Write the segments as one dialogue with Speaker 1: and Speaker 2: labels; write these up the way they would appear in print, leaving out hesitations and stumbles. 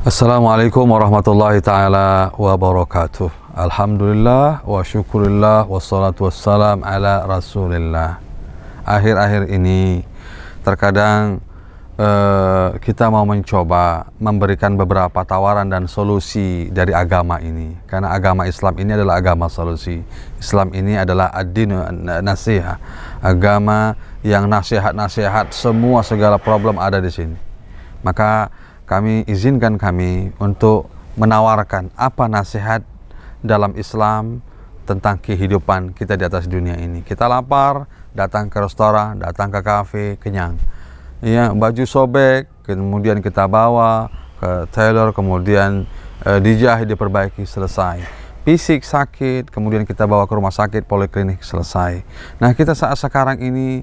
Speaker 1: Assalamualaikum warahmatullahi ta'ala wabarakatuh. Alhamdulillah wa syukurillah wassalatu wassalam ala rasulillah. Akhir-akhir ini terkadang kita mau mencoba memberikan beberapa tawaran dan solusi dari agama ini, karena agama Islam ini adalah agama solusi. Islam ini adalah ad-dinu nasiha, agama yang nasihat-nasihat, semua segala problem ada di sini. Maka izinkan kami untuk menawarkan apa nasihat dalam Islam tentang kehidupan kita di atas dunia ini. Kita lapar, datang ke restoran, datang ke kafe, kenyang. Ya, baju sobek, kemudian kita bawa ke tailor, kemudian dijahit, diperbaiki, selesai. Fisik sakit, kemudian kita bawa ke rumah sakit, poliklinik, selesai. Nah, kita saat sekarang ini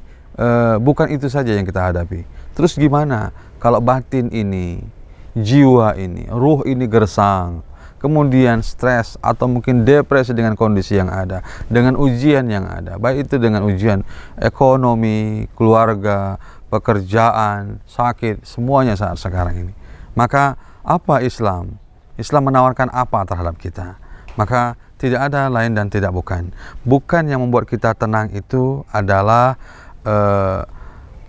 Speaker 1: bukan itu saja yang kita hadapi. Terus gimana kalau batin ini, jiwa ini, ruh ini gersang, kemudian stres atau mungkin depresi dengan kondisi yang ada, dengan ujian yang ada, baik itu dengan ujian ekonomi, keluarga, pekerjaan, sakit, semuanya saat sekarang ini. Maka apa Islam? Islam menawarkan apa terhadap kita? Maka tidak ada lain dan tidak bukan. Bukan yang membuat kita tenang itu adalah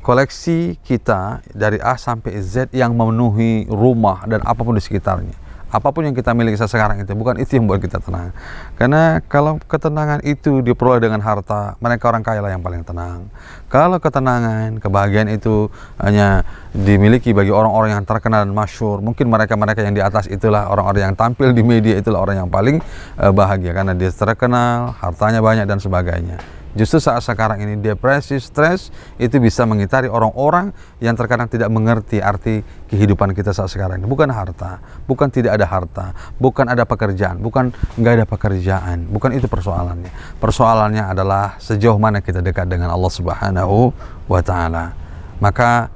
Speaker 1: koleksi kita dari A sampai Z yang memenuhi rumah dan apapun di sekitarnya. Apapun yang kita miliki sekarang itu, bukan itu yang membuat kita tenang. Karena kalau ketenangan itu diperoleh dengan harta, mereka orang kaya lah yang paling tenang. Kalau ketenangan, kebahagiaan itu hanya dimiliki bagi orang-orang yang terkenal dan masyhur, mungkin mereka-mereka yang di atas itulah orang-orang yang tampil di media, itulah orang yang paling bahagia karena dia terkenal, hartanya banyak dan sebagainya. Justru saat sekarang ini depresi, stres itu bisa mengitari orang-orang yang terkadang tidak mengerti arti kehidupan kita saat sekarang ini. Bukan harta, bukan tidak ada harta, bukan ada pekerjaan, bukan nggak ada pekerjaan, bukan itu persoalannya. Persoalannya adalah sejauh mana kita dekat dengan Allah Subhanahu wa Ta'ala. Maka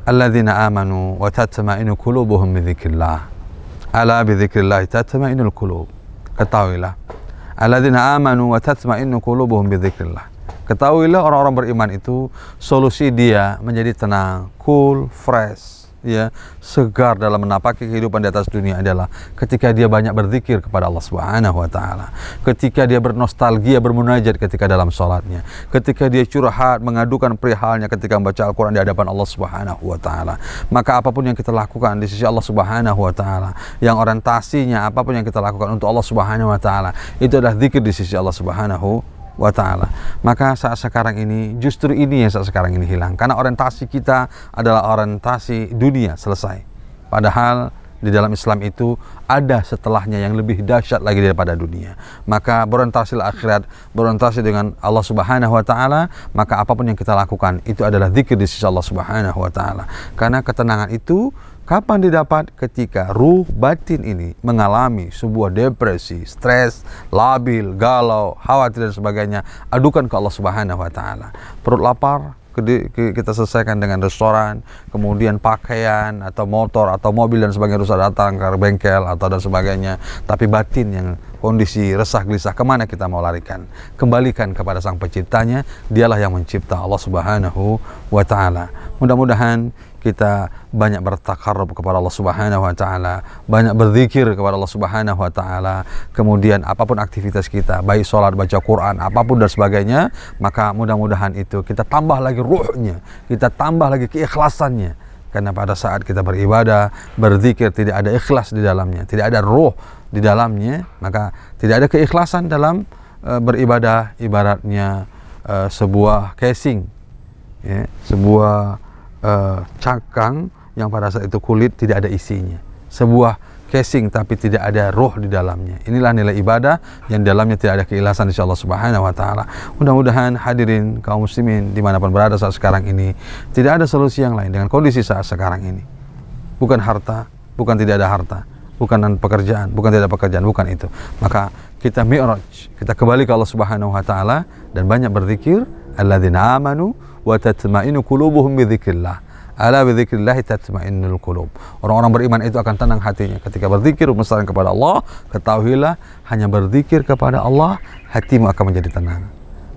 Speaker 1: alladzina amanu wa tatma'innu qulubuhum bidzikrillah. Ala bidzikrillah tatma'innul qulub. Ketahuilah, alladzina amanu wa tatma'innu qulubuhum bidzikrillah. Ketahuilah orang-orang beriman itu solusi dia menjadi tenang, cool, fresh, ya, segar dalam menapaki kehidupan di atas dunia adalah ketika dia banyak berzikir kepada Allah Subhanahu wa Ta'ala, ketika dia bernostalgia, bermunajat ketika dalam sholatnya, ketika dia curhat, mengadukan perihalnya ketika membaca Al-Quran di hadapan Allah Subhanahu wa Ta'ala. Maka apapun yang kita lakukan di sisi Allah Subhanahu wa Ta'ala, yang orientasinya apapun yang kita lakukan untuk Allah Subhanahu wa Ta'ala, itu adalah zikir di sisi Allah Subhanahu wa Ta'ala. Maka saat sekarang ini, justru ini yang saat sekarang ini hilang, karena orientasi kita adalah orientasi dunia, selesai. Padahal di dalam Islam itu ada setelahnya yang lebih dahsyat lagi daripada dunia. Maka berorientasi akhirat, berorientasi dengan Allah Subhanahu wa Ta'ala, maka apapun yang kita lakukan itu adalah zikir di sisi Allah Subhanahu wa Ta'ala. Karena ketenangan itu kapan didapat? Ketika ruh batin ini mengalami sebuah depresi, stres, labil, galau, khawatir dan sebagainya, adukan ke Allah Subhanahu wa Ta'ala. Perut lapar, kita selesaikan dengan restoran, kemudian pakaian atau motor atau mobil dan sebagainya rusak, datang ke bengkel atau dan sebagainya. Tapi batin yang kondisi resah gelisah, kemana kita mau larikan? Kembalikan kepada Sang Penciptanya, dialah yang mencipta, Allah Subhanahu wa Ta'ala. Mudah-mudahan kita banyak bertakarrub kepada Allah Subhanahu wa Ta'ala, banyak berzikir kepada Allah Subhanahu wa Ta'ala. Kemudian apapun aktivitas kita, baik sholat, baca Quran, apapun dan sebagainya, maka mudah-mudahan itu kita tambah lagi ruhnya, kita tambah lagi keikhlasannya. Karena pada saat kita beribadah, berzikir, tidak ada ikhlas di dalamnya, tidak ada ruh di dalamnya, maka tidak ada keikhlasan dalam beribadah. Ibaratnya sebuah casing, ya, sebuah cangkang yang pada saat itu kulit tidak ada isinya, sebuah casing tapi tidak ada roh di dalamnya. Inilah nilai ibadah yang dalamnya tidak ada keikhlasan insya Allah Subhanahu wa Ta'ala. Mudah-mudahan hadirin kaum muslimin dimanapun berada saat sekarang ini, tidak ada solusi yang lain dengan kondisi saat sekarang ini. Bukan harta, bukan tidak ada harta, bukan pekerjaan, bukan tidak ada pekerjaan, bukan itu. Maka kita mi'raj, kita kembali ke Allah Subhanahu wa Ta'ala dan banyak berzikir. Alladzina amanu wa tatma'innu qulubuhum bidzikrillah. Ala bidzikrillah tatma'innul qulub. Orang-orang beriman itu akan tenang hatinya ketika berzikir bermesraan kepada Allah. Ketahuilah, hanya berzikir kepada Allah hatimu akan menjadi tenang.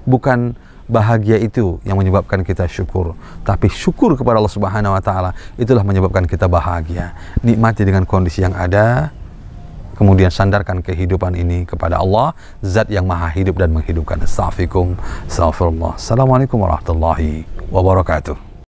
Speaker 1: Bukan bahagia itu yang menyebabkan kita syukur. Tapi syukur kepada Allah Subhanahu wa taala itulah menyebabkan kita bahagia. Nikmati dengan kondisi yang ada, kemudian sandarkan kehidupan ini kepada Allah, zat yang maha hidup dan menghidupkan. Astagfirullah. Assalamualaikum warahmatullahi wabarakatuh.